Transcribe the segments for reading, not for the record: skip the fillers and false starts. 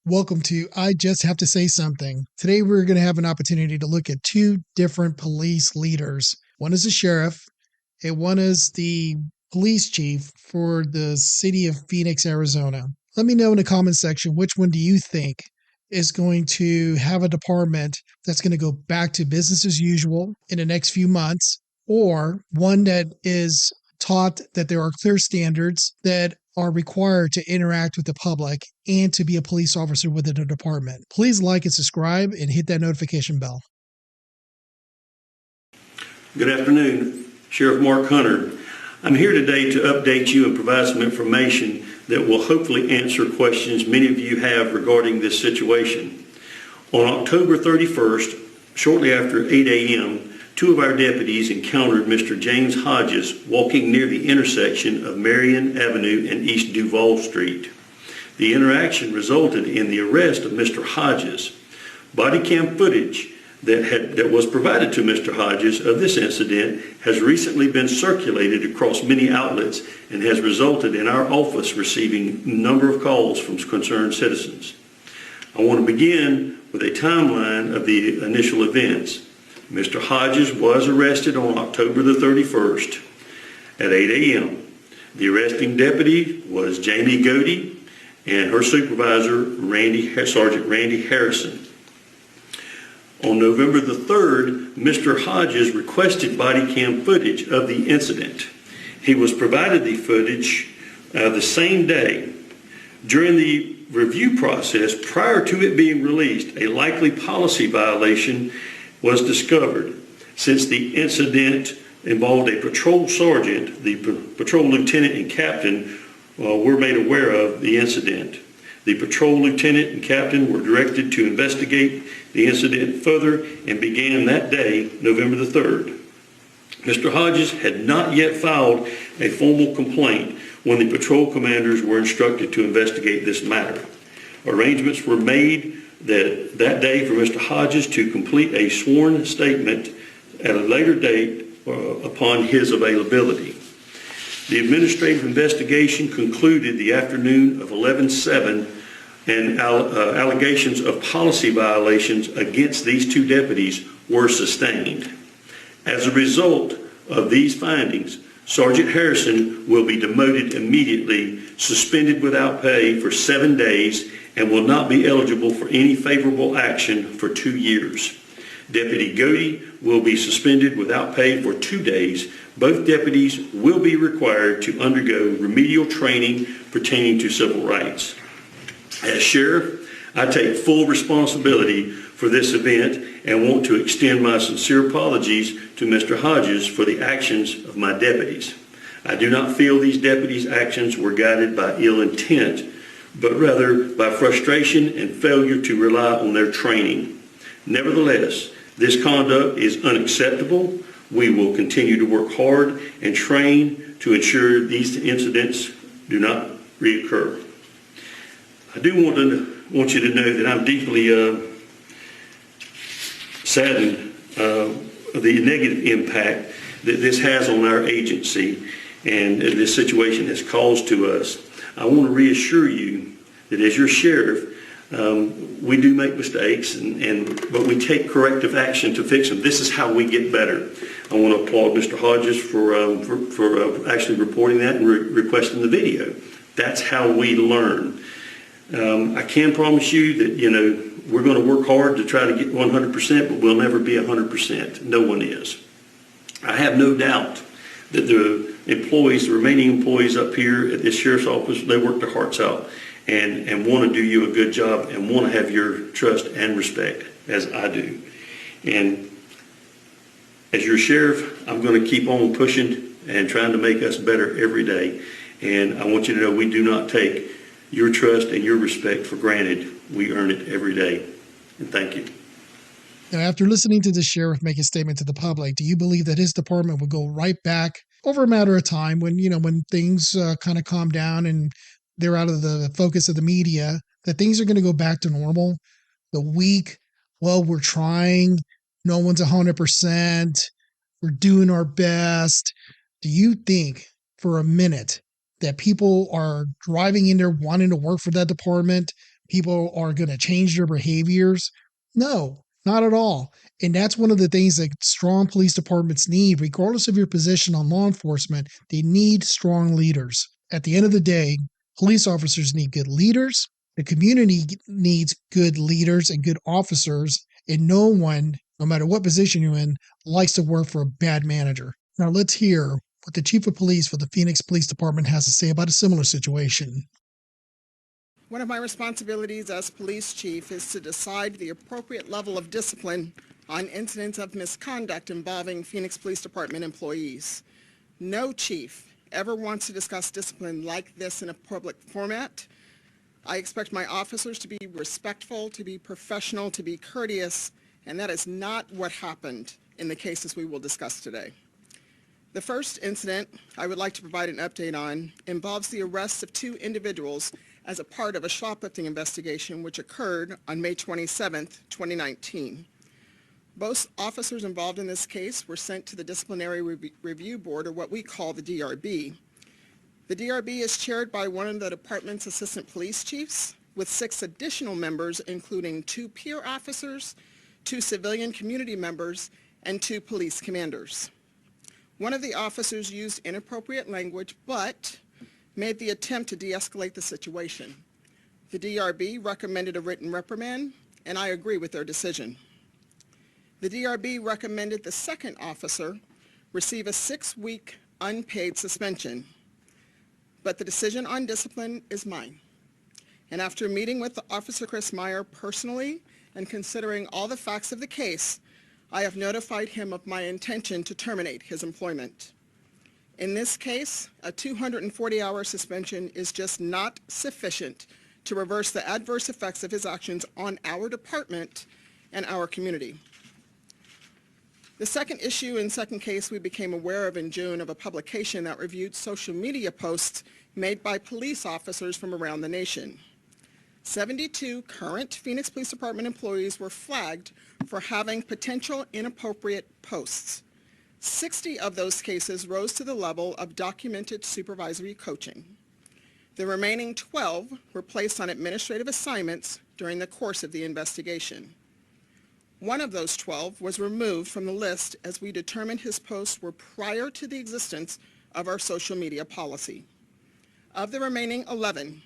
Welcome to I Just Have to Say Something. Today, we're going to have an opportunity to look at two different police leaders. One is the sheriff, and one is the police chief for the city of Phoenix, Arizona. Let me know in the comment section which one do you think is going to have a department that's going to go back to business as usual in the next few months, or one that is taught that there are clear standards that are required to interact with the public and to be a police officer within a department. Please like and subscribe and hit that notification bell. Good afternoon, Sheriff Mark Hunter. I'm here today to update you and provide some information that will hopefully answer questions many of you have regarding this situation. On October 31st, shortly after 8 a.m., two of our deputies encountered Mr. James Hodges walking near the intersection of Marion Avenue and East Duval Street. The interaction resulted in the arrest of Mr. Hodges. Body cam footage that was provided to Mr. Hodges of this incident has recently been circulated across many outlets and has resulted in our office receiving a number of calls from concerned citizens. I want to begin with a timeline of the initial events. Mr. Hodges was arrested on October the 31st at 8 a.m. The arresting deputy was Jamie Godey and her supervisor, Sergeant Randy Harrison. On November the 3rd, Mr. Hodges requested body cam footage of the incident. He was provided the footage the same day. During the review process, prior to it being released, a likely policy violation was discovered. Since the incident involved a patrol sergeant, the patrol lieutenant and captain were made aware of the incident. The patrol lieutenant and captain were directed to investigate the incident further and began that day, November the 3rd. Mr. Hodges had not yet filed a formal complaint when the patrol commanders were instructed to investigate this matter. Arrangements were made that day for Mr. Hodges to complete a sworn statement at a later date upon his availability. The administrative investigation concluded the afternoon of 11/7, and allegations of policy violations against these two deputies were sustained. As a result of these findings, Sergeant Harrison will be demoted immediately, suspended without pay for 7 days, and will not be eligible for any favorable action for 2 years. Deputy Godey will be suspended without pay for 2 days. Both deputies will be required to undergo remedial training pertaining to civil rights. As sheriff, I take full responsibility for this event and want to extend my sincere apologies to Mr. Hodges for the actions of my deputies. I do not feel these deputies' actions were guided by ill intent, but rather by frustration and failure to rely on their training. Nevertheless, this conduct is unacceptable. We will continue to work hard and train to ensure these incidents do not reoccur. I do want you to know that I'm deeply saddened of the negative impact that this has on our agency and this situation has caused to us. I want to reassure you that as your sheriff, we do make mistakes, but we take corrective action to fix them. This is how we get better. I want to applaud Mr. Hodges for actually reporting that and requesting the video. That's how we learn. I can promise you that, we're going to work hard to try to get 100%, but we'll never be 100%. No one is. I have no doubt that the remaining employees up here at this sheriff's office, they work their hearts out and want to do you a good job and want to have your trust and respect, as I do. And as your sheriff, I'm going to keep on pushing and trying to make us better every day. And I want you to know we do not take your trust and your respect for granted. We earn it every day. And thank you. Now, after listening to the sheriff make a statement to the public, do you believe that his department would go right back over a matter of time when things kind of calm down and they're out of the focus of the media, that things are going to go back to normal? The week, well, we're trying, no one's 100%, we're doing our best. Do you think for a minute that people are driving in there wanting to work for that department? people are going to change their behaviors. No, not at all. And that's one of the things that strong police departments need, regardless of your position on law enforcement. They need strong leaders. At the end of the day, police officers need good leaders. The community needs good leaders and good officers. And no one, no matter what position you're in, likes to work for a bad manager. Now let's hear what the chief of police for the Phoenix Police Department has to say about a similar situation. One of my responsibilities as police chief is to decide the appropriate level of discipline on incidents of misconduct involving Phoenix Police Department employees. No chief ever wants to discuss discipline like this in a public format. I expect my officers to be respectful, to be professional, to be courteous, and that is not what happened in the cases we will discuss today. The first incident I would like to provide an update on involves the arrest of 2 individuals as a part of a shoplifting investigation which occurred on May 27, 2019. Both officers involved in this case were sent to the Disciplinary Review Board, or what we call the DRB. The DRB is chaired by one of the department's assistant police chiefs, with 6 additional members, including 2 peer officers, 2 civilian community members, and 2 police commanders. One of the officers used inappropriate language, but made the attempt to de-escalate the situation. The DRB recommended a written reprimand, and I agree with their decision. The DRB recommended the second officer receive a 6-week unpaid suspension, but the decision on discipline is mine. And after meeting with Officer Chris Meyer personally and considering all the facts of the case, I have notified him of my intention to terminate his employment. In this case, a 240-hour suspension is just not sufficient to reverse the adverse effects of his actions on our department and our community. The second issue and second case we became aware of in June of a publication that reviewed social media posts made by police officers from around the nation. 72 current Phoenix Police Department employees were flagged for having potential inappropriate posts. 60 of those cases rose to the level of documented supervisory coaching. The remaining 12 were placed on administrative assignments during the course of the investigation. One of those 12 was removed from the list as we determined his posts were prior to the existence of our social media policy. Of the remaining 11,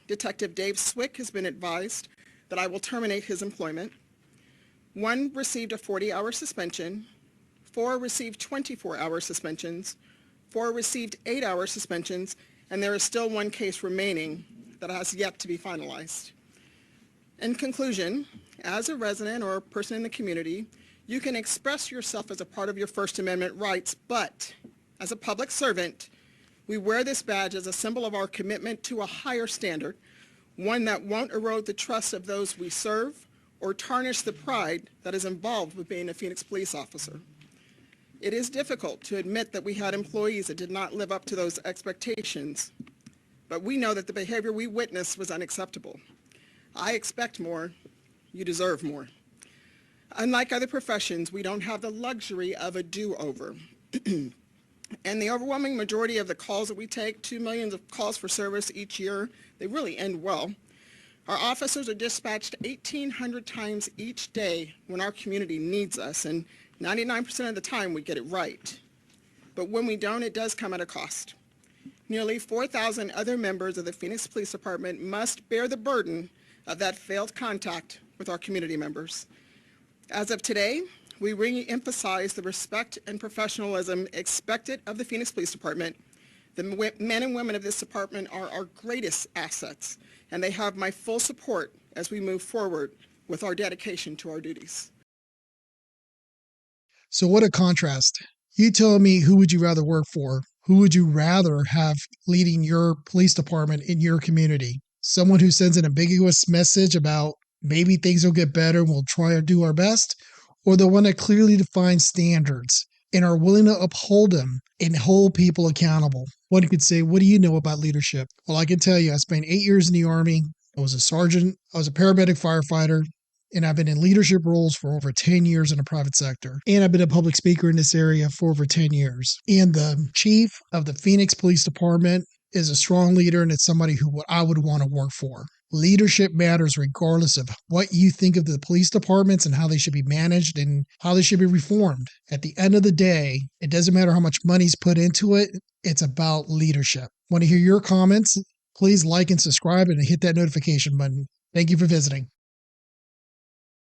Detective Dave Swick has been advised that I will terminate his employment. 1 received a 40-hour suspension, 4 received 24-hour suspensions, 4 received 8-hour suspensions, and there is still 1 case remaining that has yet to be finalized. In conclusion, as a resident or a person in the community, you can express yourself as a part of your First Amendment rights, but as a public servant, we wear this badge as a symbol of our commitment to a higher standard, one that won't erode the trust of those we serve or tarnish the pride that is involved with being a Phoenix police officer. It is difficult to admit that we had employees that did not live up to those expectations, but we know that the behavior we witnessed was unacceptable. I expect more. You deserve more. Unlike other professions, we don't have the luxury of a do-over. And the overwhelming majority of the calls that we take, 2 million of calls for service each year, they really end well. Our officers are dispatched 1,800 times each day when our community needs us, and 99% of the time we get it right. But when we don't, it does come at a cost. Nearly 4,000 other members of the Phoenix Police Department must bear the burden of that failed contact with our community members. As of today, we re-emphasize the respect and professionalism expected of the Phoenix Police Department. The men and women of this department are our greatest assets, and they have my full support as we move forward with our dedication to our duties. So what a contrast. You tell me, who would you rather work for? Who would you rather have leading your police department in your community? Someone who sends an ambiguous message about maybe things will get better and we'll try to do our best, or the one that clearly defines standards and are willing to uphold them and hold people accountable? One could say, what do you know about leadership? Well, I can tell you, I spent 8 years in the Army. I was a sergeant. I was a paramedic firefighter. And I've been in leadership roles for over 10 years in the private sector. And I've been a public speaker in this area for over 10 years. And the chief of the Phoenix Police Department is a strong leader, and it's somebody who I would want to work for. Leadership matters regardless of what you think of the police departments and how they should be managed and how they should be reformed. At the end of the day, it doesn't matter how much money's put into it. It's about leadership. Want to hear your comments? Please like and subscribe and hit that notification button. Thank you for visiting.